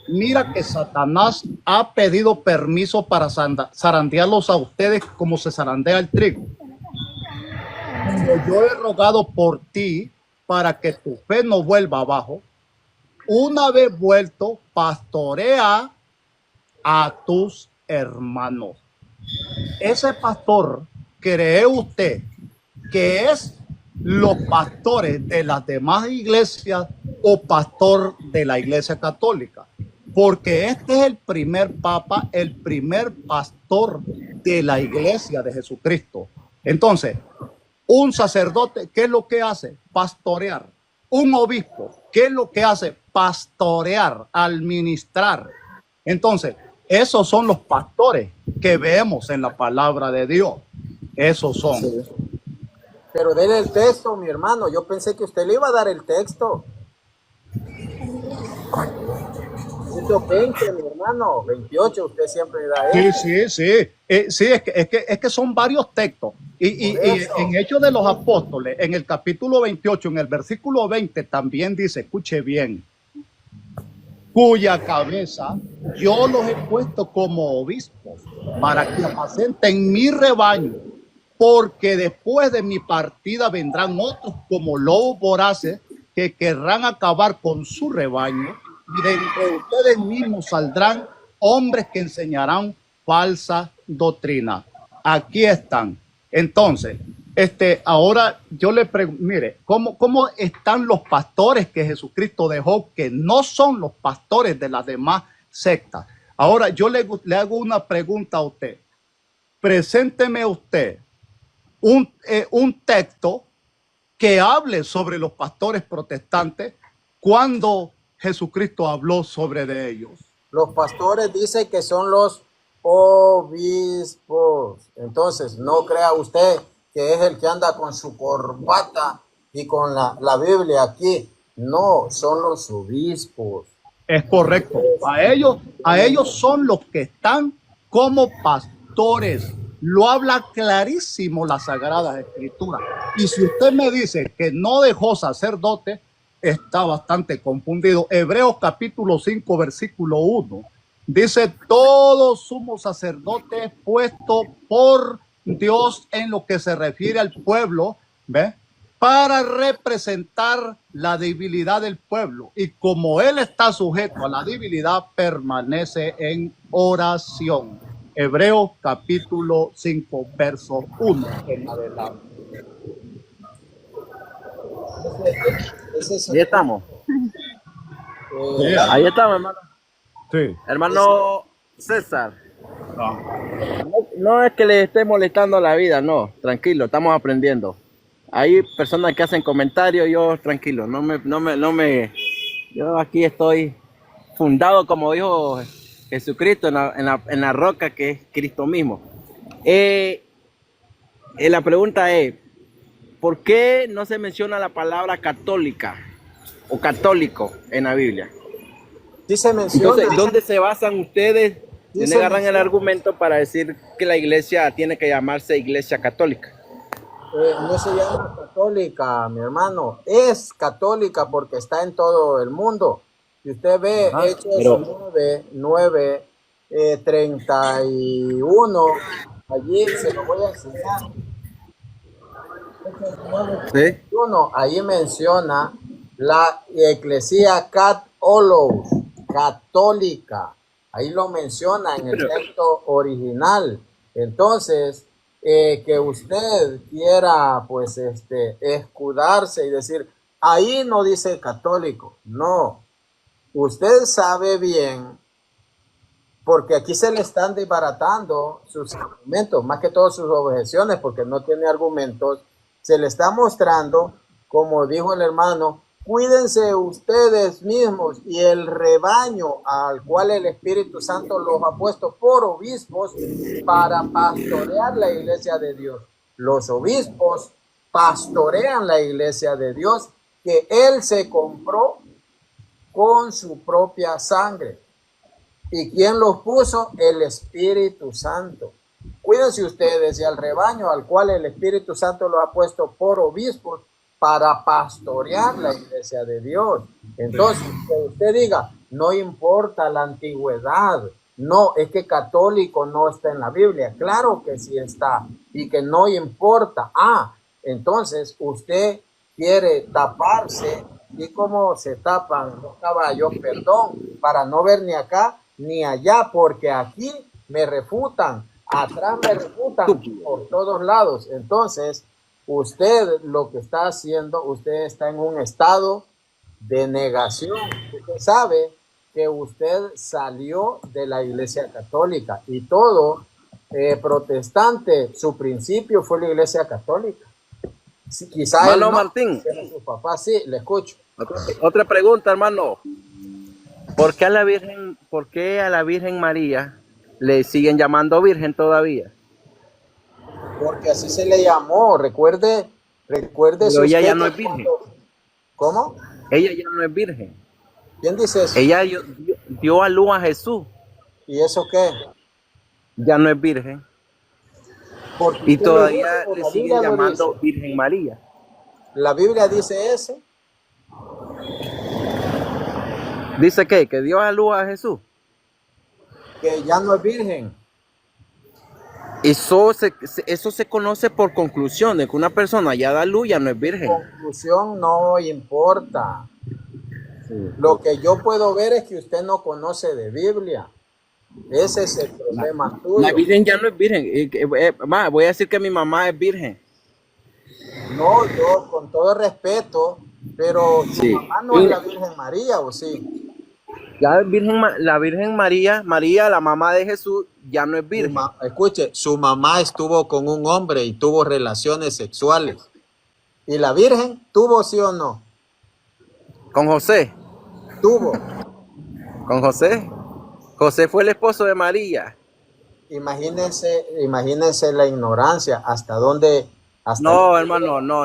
mira que Satanás ha pedido permiso para zarandearlos a ustedes como se zarandea el trigo. Pero yo he rogado por ti para que tu fe no vuelva abajo. Una vez vuelto, pastorea a tus hermanos. Ese pastor, ¿cree usted que es los pastores de las demás iglesias o pastor de la iglesia católica? Porque este es el primer papa, el primer pastor de la iglesia de Jesucristo. Entonces, un sacerdote, ¿qué es lo que hace? Pastorear. Un obispo, ¿qué es lo que hace? Pastorear, administrar. Entonces, esos son los pastores que vemos en la palabra de Dios. Esos son. Sí. Pero dele el texto, mi hermano. Yo pensé que usted le iba a dar el texto. 120, mi hermano. 28, usted siempre da eso. Sí. Sí, es que son varios textos. Y en Hechos de los Apóstoles, en el capítulo 28, en el versículo 20, también dice, escuche bien, cuya cabeza yo los he puesto como obispos para que apacenten mi rebaño, porque después de mi partida vendrán otros como lobos voraces que querrán acabar con su rebaño, y de entre ustedes mismos saldrán hombres que enseñarán falsa doctrina. Aquí están. Entonces, ahora yo le pregunto, mire, ¿cómo están los pastores que Jesucristo dejó, que no son los pastores de las demás sectas? Ahora yo le hago una pregunta a usted. Presénteme usted un texto que hable sobre los pastores protestantes cuando Jesucristo habló sobre de ellos. Los pastores dicen que son los obispos. Entonces, no crea usted que es el que anda con su corbata y con la Biblia aquí. No, son los obispos. Es correcto. A ellos son los que están como pastores. Lo habla clarísimo las Sagradas Escrituras. Y si usted me dice que no dejó sacerdote, está bastante confundido. Hebreos capítulo 5, versículo 1. Dice, todo sumo sacerdote es puesto por Dios en lo que se refiere al pueblo, ¿ve? Para representar la debilidad del pueblo. Y como él está sujeto a la debilidad, permanece en oración. Hebreos capítulo 5, verso 1 en adelante. Ahí estamos. Ahí estamos, hermano. Sí. Hermano César. No es que le esté molestando la vida, no. Tranquilo, estamos aprendiendo. Hay personas que hacen comentarios, yo tranquilo, no me, yo aquí estoy fundado, como dijo Jesucristo, en la roca que es Cristo mismo. La pregunta es, ¿por qué no se menciona la palabra católica? o católico en la Biblia. Sí se menciona. Entonces, ¿dónde se basan ustedes? Sí ¿Dónde se agarran el menciona. argumento para decir que la iglesia tiene que llamarse iglesia católica? No se llama católica, mi hermano. Es católica porque está en todo el mundo. Si usted ve Ajá, Hechos pero 9, 31, allí se lo voy a enseñar. Hechos 9, sí, 31, allí menciona la eclesía católicos, católica. Ahí lo menciona en el pero texto original. Entonces, que usted quiera, pues, escudarse y decir, ahí no dice católico. No, usted sabe bien, porque aquí se le están desbaratando sus argumentos, más que todas sus objeciones, porque no tiene argumentos. Se le está mostrando, como dijo el hermano, cuídense ustedes mismos y el rebaño al cual el Espíritu Santo los ha puesto por obispos para pastorear la iglesia de Dios. Los obispos pastorean la iglesia de Dios que Él se compró con su propia sangre. ¿Y quién los puso? El Espíritu Santo. Cuídense ustedes y al rebaño al cual el Espíritu Santo lo ha puesto por obispos para pastorear la iglesia de Dios. Entonces, que usted diga, no importa la antigüedad, no, es que católico no está en la Biblia. Claro que sí está y que no importa. Entonces usted quiere taparse y como se tapan los caballos, perdón, para no ver ni acá ni allá, porque aquí me refutan, atrás me refutan por todos lados. Entonces, usted lo que está haciendo, usted está en un estado de negación. Usted sabe que usted salió de la iglesia católica y todo protestante, su principio fue la iglesia católica. Sí, quizá él hermano no, Martín, pero su papá sí, le escucho. otra pregunta, hermano. ¿Por qué a la Virgen María le siguen llamando Virgen todavía? Porque así se le llamó. Recuérdese Pero ella usted ya no que es virgen. cuando... ¿Cómo? Ella ya no es virgen. ¿Quién dice eso? Ella dio a luz a Jesús. ¿Y eso qué? Ya no es virgen. Porque Y usted lo dice todavía o le la siguen Biblia lo dice. llamando Virgen María. La Biblia dice eso. ¿Dice qué? ¿Que dio a luz a Jesús? Que ya no es virgen. Eso se conoce por conclusión, de que una persona ya da luz, ya no es virgen. Conclusión no importa. Lo que yo puedo ver es que usted no conoce de Biblia. Ese es el problema La tuyo. Virgen ya no es virgen. Voy a decir que mi mamá es virgen. No, yo con todo respeto, pero su Sí. mamá no es la Virgen María, ¿o sí? La Virgen María, la mamá de Jesús, ya no es virgen. Escuche, su mamá estuvo con un hombre y tuvo relaciones sexuales. ¿Y la Virgen tuvo sí o no? Con José. Tuvo. Con José. José fue el esposo de María. Imagínense la ignorancia, hasta dónde... No, hermano, no.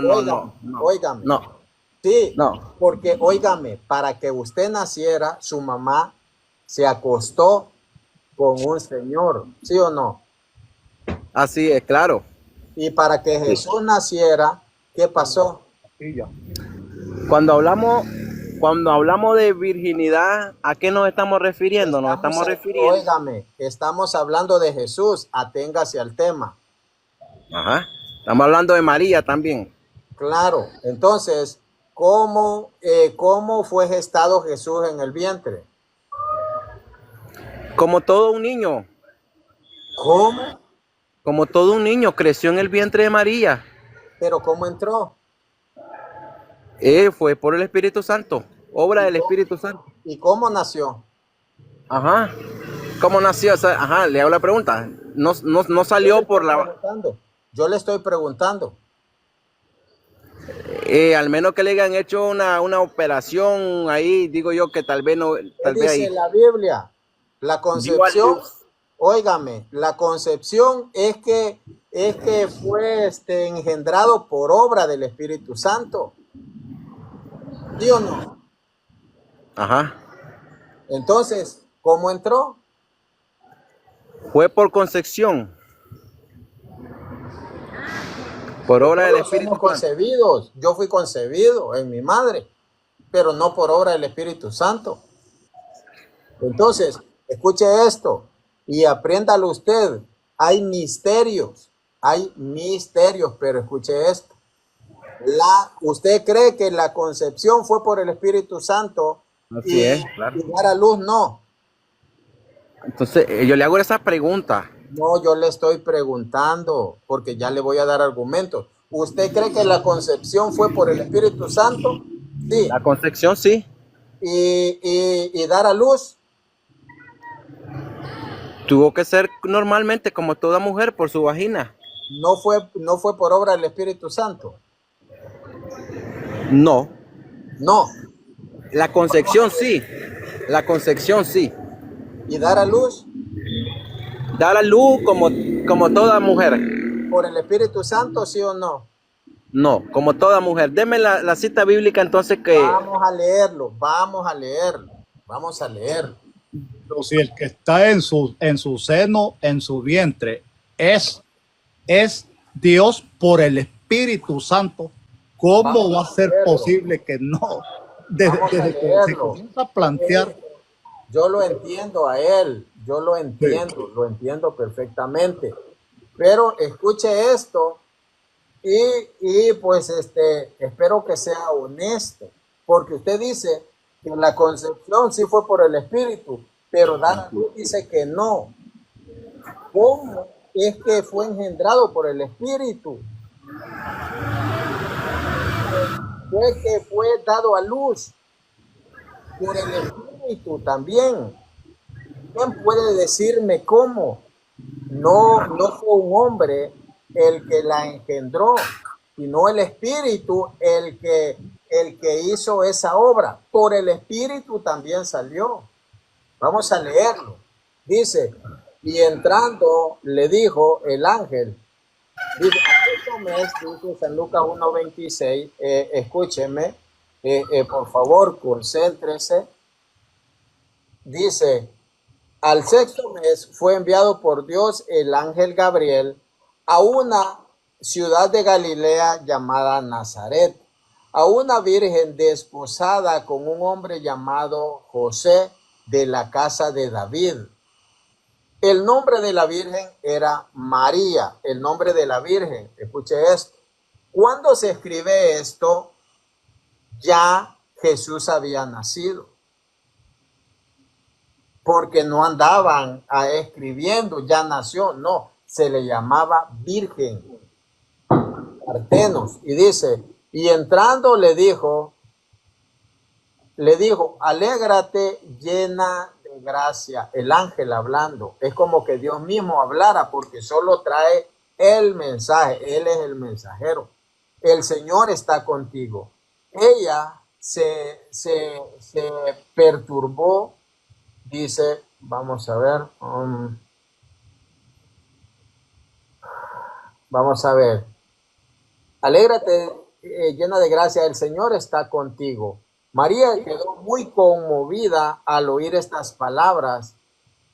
Óigame. No. Sí, No. porque óigame, para que usted naciera, su mamá se acostó con un señor, ¿sí o no? Así es, claro. Y para que Jesús naciera, ¿qué pasó? Cuando hablamos de virginidad, ¿a qué nos estamos refiriendo? Óigame, estamos hablando de Jesús, aténgase al tema. Ajá. Estamos hablando de María también. Claro, entonces, ¿cómo fue gestado Jesús en el vientre? Como todo un niño. ¿Cómo? Como todo un niño, creció en el vientre de María. ¿Pero cómo entró? Fue por el Espíritu Santo, obra del Espíritu Santo. ¿Y cómo nació? Ajá. ¿Cómo nació? Ajá, le hago la pregunta. No salió por la... Yo le estoy preguntando. Al menos que le hayan hecho una operación ahí, digo yo que tal vez no... Tal vez Dice ahí. la Biblia, la concepción, óigame, la concepción es que fue engendrado por obra del Espíritu Santo. ¿Sí o no? Ajá. Entonces, ¿cómo entró? Fue por concepción, por obra del Todos Espíritu somos Santo. concebidos. Yo fui concebido en mi madre, pero no por obra del Espíritu Santo. Entonces, escuche esto y apréndalo usted. Hay misterios, pero escuche esto. ¿Usted cree que la concepción fue por el Espíritu Santo Así y, es, claro. y dar a luz? No, Entonces, yo le hago esa pregunta. no, yo le estoy preguntando porque ya le voy a dar argumentos. ¿Usted cree que la concepción fue por el Espíritu Santo? Sí. La concepción sí. Y dar a luz, Tuvo que ser normalmente como toda mujer por su vagina. no fue por obra del Espíritu Santo. No. No. La concepción sí. La concepción sí. Y dar a luz Da la luz como toda mujer. por el Espíritu Santo, sí o no. No, como toda mujer. Deme la cita bíblica entonces que... Vamos a leerlo, vamos a leerlo, vamos a leerlo. Pero si el que está en su seno, en su vientre, es Dios por el Espíritu Santo, ¿cómo Vamos va a a ser leerlo. posible que no? Desde Vamos a que se leerlo. comienza a plantear, Yo lo entiendo a él, yo lo entiendo perfectamente. Pero escuche esto y pues espero que sea honesto, porque usted dice que la concepción sí fue por el Espíritu, pero Dana dice que no. ¿Cómo es que fue engendrado por el Espíritu? Fue que fue dado a luz por el Espíritu también. ¿Quién puede decirme cómo? No fue un hombre el que la engendró, sino el Espíritu el que hizo esa obra. Por el Espíritu también salió. Vamos a leerlo. Dice, y entrando le dijo el ángel, dice, aquel mes, dice San Lucas 1:26, escúcheme, por favor, concéntrese. Dice, al sexto mes fue enviado por Dios el ángel Gabriel a una ciudad de Galilea llamada Nazaret, a una virgen desposada con un hombre llamado José de la casa de David. El nombre de la virgen era María, el nombre de la virgen. Escuche esto. Cuando se escribe esto, ya Jesús había nacido, porque no andaban escribiendo, ya nació, no, se le llamaba virgen, Partenos, y dice, y entrando le dijo, alégrate llena de gracia, el ángel hablando, es como que Dios mismo hablara, porque solo trae el mensaje, él es el mensajero, el Señor está contigo. Ella se perturbó. Dice, vamos a ver, alégrate llena de gracia, el Señor está contigo. María quedó muy conmovida al oír estas palabras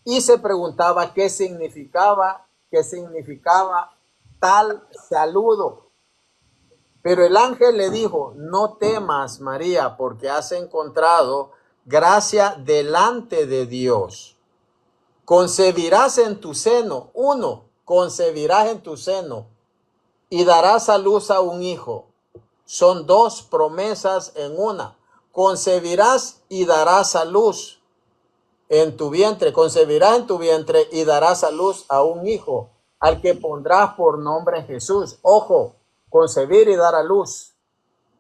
y se preguntaba qué significaba tal saludo. Pero el ángel le dijo, no temas, María, porque has encontrado gracia delante de Dios. Concebirás en tu seno, concebirás en tu seno y darás a luz a un hijo. Son dos promesas en una. Concebirás y darás a luz en tu vientre, concebirás en tu vientre y darás a luz a un hijo, al que pondrás por nombre Jesús. Ojo, concebir y dar a luz.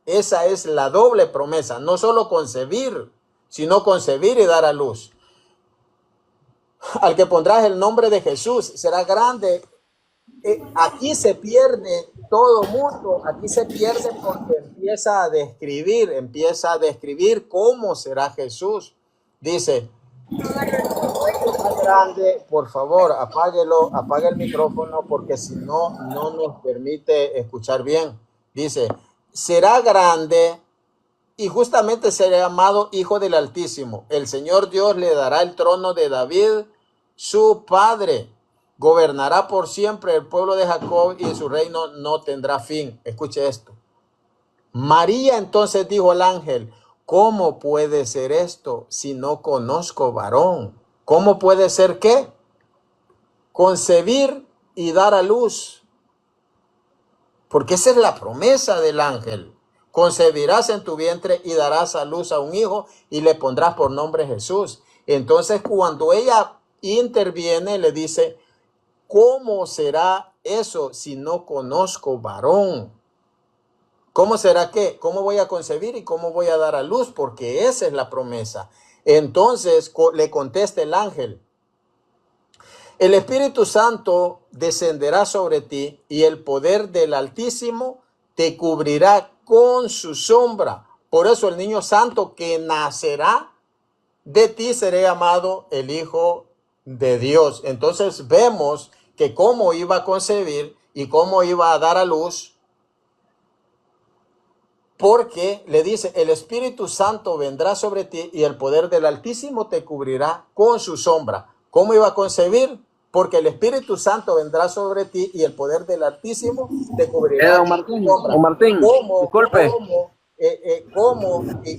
Esa es la doble promesa, no solo concebir, sino concebir y dar a luz. Al que pondrás el nombre de Jesús, será grande. Aquí se pierde todo mundo, aquí se pierde porque empieza a describir cómo será Jesús. Dice, grande, por favor, apague el micrófono porque si no, no nos permite escuchar bien. Dice, será grande y justamente será llamado Hijo del Altísimo. El Señor Dios le dará el trono de David, su padre. Gobernará por siempre el pueblo de Jacob y su reino no tendrá fin. Escuche esto. María entonces dijo al ángel, ¿cómo puede ser esto si no conozco varón? ¿Cómo puede ser qué? Concebir y dar a luz. Porque esa es la promesa del ángel. Concebirás en tu vientre y darás a luz a un hijo y le pondrás por nombre Jesús. Entonces cuando ella interviene, le dice, ¿cómo será eso si no conozco varón? ¿Cómo será qué? ¿Cómo voy a concebir y cómo voy a dar a luz? Porque esa es la promesa. Entonces le contesta el ángel, el Espíritu Santo descenderá sobre ti y el poder del Altísimo te cubrirá con su sombra. Por eso el niño santo que nacerá de ti será llamado el Hijo de Dios. Entonces vemos que cómo iba a concebir y cómo iba a dar a luz, porque le dice, el Espíritu Santo vendrá sobre ti y el poder del Altísimo te cubrirá con su sombra. ¿Cómo iba a concebir? Porque el Espíritu Santo vendrá sobre ti y el poder del Altísimo te cubrirá Don con Martín, su sombra. don Martín, disculpe.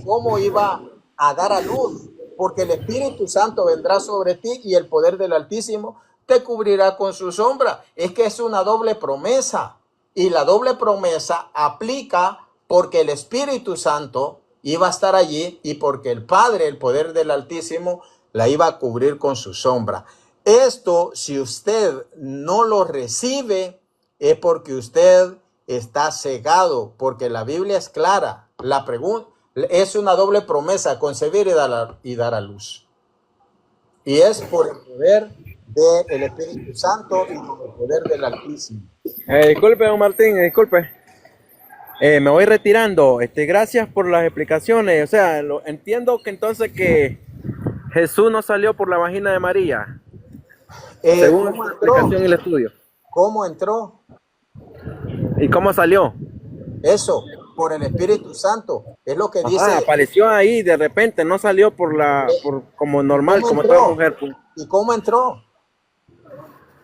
¿Cómo iba a dar a luz? Porque el Espíritu Santo vendrá sobre ti y el poder del Altísimo te cubrirá con su sombra. Es que es una doble promesa. Y la doble promesa aplica porque el Espíritu Santo iba a estar allí y porque el Padre, el poder del Altísimo, la iba a cubrir con su sombra. Esto, si usted no lo recibe, es porque usted está cegado, porque la Biblia es clara. La pregunta es una doble promesa, concebir y dar a luz. Y es por el poder del Espíritu Santo y por el poder del Altísimo. Disculpe, don Martín, disculpe. Me voy retirando. Gracias por las explicaciones. O sea, entiendo que entonces que Jesús no salió por la vagina de María, según ¿Cómo la entró? explicación y el estudio. ¿Cómo entró? ¿Y cómo salió? Eso, por el Espíritu Santo. Es lo que dice. Ajá, apareció ahí de repente, no salió como normal, ¿Cómo como entró? toda mujer. Pues. ¿Y cómo entró?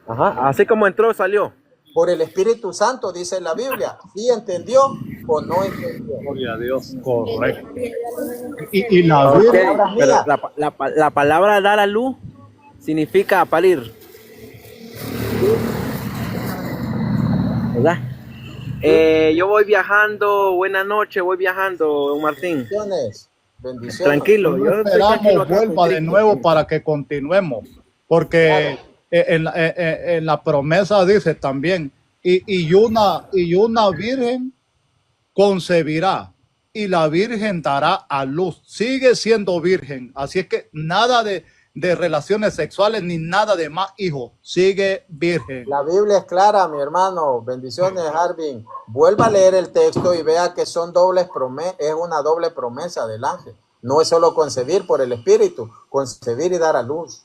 Ajá, así como entró, salió. Por el Espíritu Santo, dice la Biblia. ¿Sí entendió o no entendió? Gloria a Dios, correcto. Y la Ok, Biblia, pero la palabra dar a luz significa parir, ¿verdad? Yo voy viajando, buenas noches, voy viajando, don Martín. Bendiciones. Bendiciones. Tranquilo, yo estoy tranquilo esperamos acá con vuelva de Cristo. nuevo para que continuemos, porque en la promesa dice también, y una virgen concebirá y la virgen dará a luz, sigue siendo virgen, así es que nada de relaciones sexuales ni nada de más hijos, sigue virgen. La Biblia es clara, mi hermano. Bendiciones, Harvin. Vuelva a leer el texto y vea que son dobles promesas, es una doble promesa del ángel. No es solo concebir por el Espíritu, concebir y dar a luz.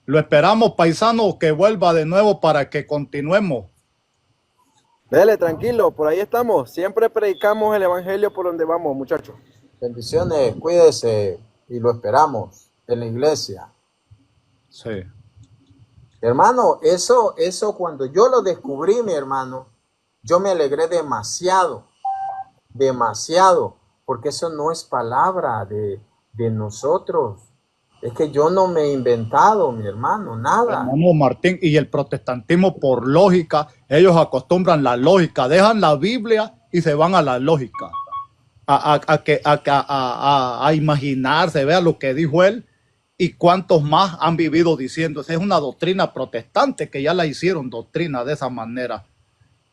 Lo esperamos, paisanos, que vuelva de nuevo para que continuemos. Dele, tranquilo, por ahí estamos. Siempre predicamos el evangelio por donde vamos, muchachos. Bendiciones, cuídese y lo esperamos en la iglesia. Sí. Hermano, eso cuando yo lo descubrí, mi hermano, yo me alegré demasiado, porque eso no es palabra de nosotros. Es que yo no me he inventado, mi hermano, nada. Hermano Martín, y el protestantismo por lógica, ellos acostumbran la lógica, dejan la Biblia y se van a la lógica, a imaginarse, vea lo que dijo él y cuántos más han vivido diciendo. Esa es una doctrina protestante que ya la hicieron doctrina de esa manera,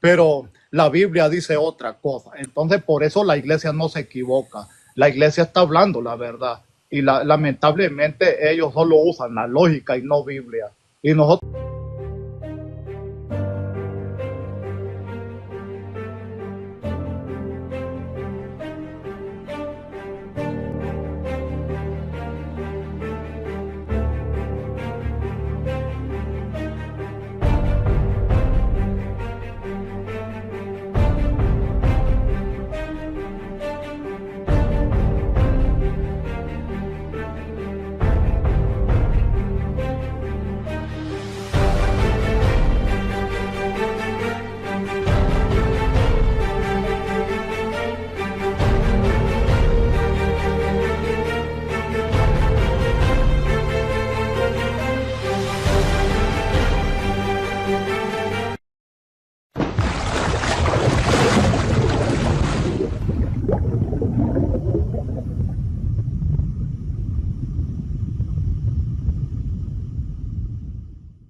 pero la Biblia dice otra cosa. Entonces por eso la iglesia no se equivoca, la iglesia está hablando la verdad. Y lamentablemente ellos solo usan la lógica y no Biblia. Y nosotros...